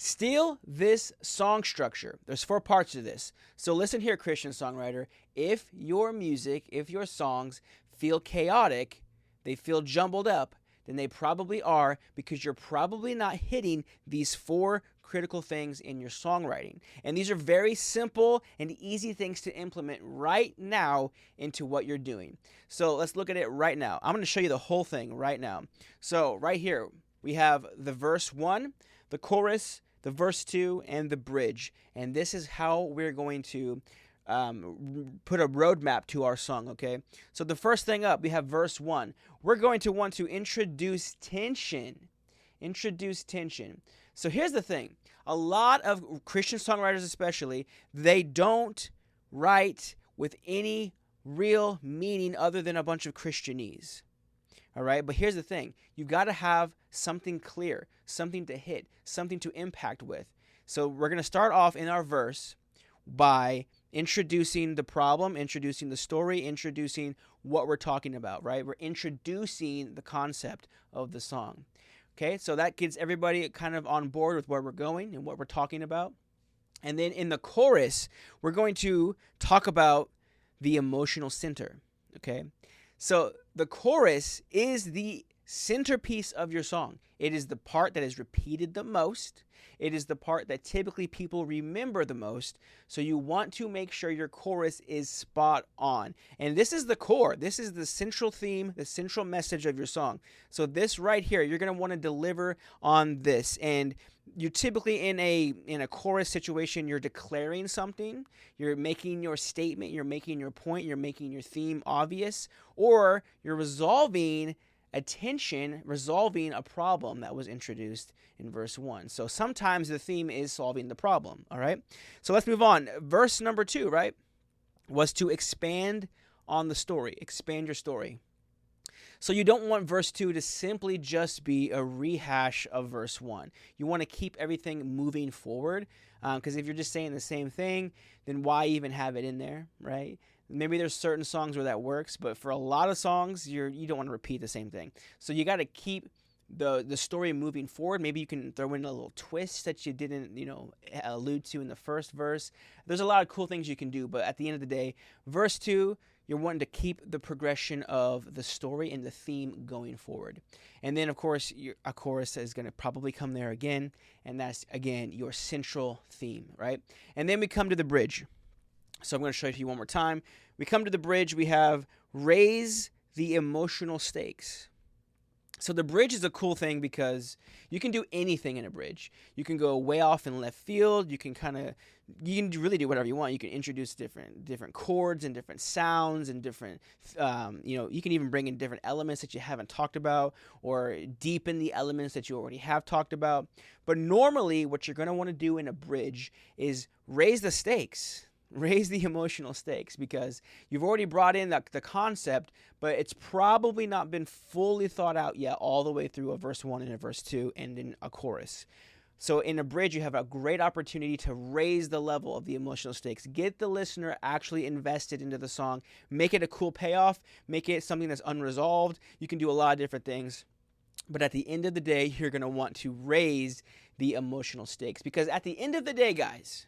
Steal this song structure. There's 4 parts to this. So listen here, Christian songwriter. If your music, if your songs feel chaotic, they feel jumbled up, then they probably are, because you're probably not hitting these 4 critical things in your songwriting. And these are very simple and easy things to implement right now into what you're doing. So let's look at it right now. I'm going to show you the whole thing right now. So right here, we have the verse 1, the chorus, the verse 2, and the bridge. And this is how we're going to put a roadmap to our song, okay? So the first thing up, we have verse 1. We're going to want to introduce tension. Introduce tension. So here's the thing. A lot of Christian songwriters especially, they don't write with any real meaning other than a bunch of Christianese. All right, but here's the thing. You've got to have something clear, something to hit, something to impact with. So we're going to start off in our verse by introducing the problem, introducing the story, introducing what we're talking about, right? We're introducing the concept of the song. Okay, so that gets everybody kind of on board with where we're going and what we're talking about. And then in the chorus, we're going to talk about the emotional center, okay? So the chorus is the centerpiece of your song. It is the part that is repeated the most. It is the part that typically people remember the most. So you want to make sure your chorus is spot on. And this is the core. This is the central theme, the central message of your song. So this right here, you're going to want to deliver on this. And you're typically in a chorus situation, you're declaring something, you're making your statement, you're making your point, you're making your theme obvious, or you're resolving a tension, resolving a problem that was introduced in verse 1. So sometimes the theme is solving the problem, all right? So let's move on. Verse number 2, right, was to expand on the story, expand your story. So you don't want verse 2 to simply just be a rehash of verse 1. You want to keep everything moving forward, because if you're just saying the same thing, then why even have it in there, right? Maybe there's certain songs where that works, but for a lot of songs, you don't want to repeat the same thing. So you got to keep the story moving forward. Maybe you can throw in a little twist that you didn't, allude to in the first verse. There's a lot of cool things you can do, but at the end of the day, verse 2, you're wanting to keep the progression of the story and the theme going forward. And then, of course, a chorus is going to probably come there again, and that's, again, your central theme, right? And then we come to the bridge. So I'm going to show it to you one more time. We come to the bridge. We have raise the emotional stakes. So the bridge is a cool thing because you can do anything in a bridge. You can go way off in left field. You can really do whatever you want. You can introduce different chords and different sounds and different, you can even bring in different elements that you haven't talked about or deepen the elements that you already have talked about. But normally what you're going to want to do in a bridge is raise the stakes. Raise the emotional stakes, because you've already brought in the concept, but it's probably not been fully thought out yet all the way through a verse 1 and a verse 2 and in a chorus. So in a bridge, you have a great opportunity to raise the level of the emotional stakes. Get the listener actually invested into the song. Make it a cool payoff. Make it something that's unresolved. You can do a lot of different things. But at the end of the day, you're going to want to raise the emotional stakes, because at the end of the day, guys,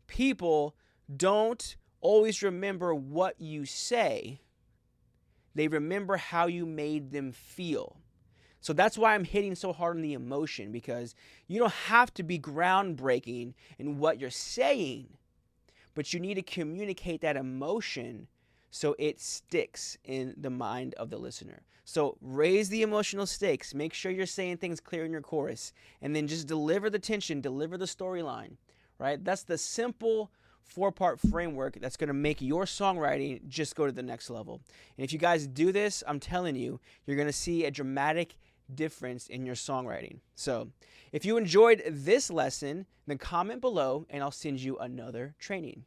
people don't always remember what you say. They remember how you made them feel. So that's why I'm hitting so hard on the emotion, because you don't have to be groundbreaking in what you're saying, but you need to communicate that emotion so it sticks in the mind of the listener. So raise the emotional stakes. Make sure you're saying things clear in your chorus, and then just deliver the tension, deliver the storyline, right? That's the simple 4-part framework that's going to make your songwriting just go to the next level. And if you guys do this, I'm telling you, you're going to see a dramatic difference in your songwriting. So if you enjoyed this lesson, then comment below and I'll send you another training.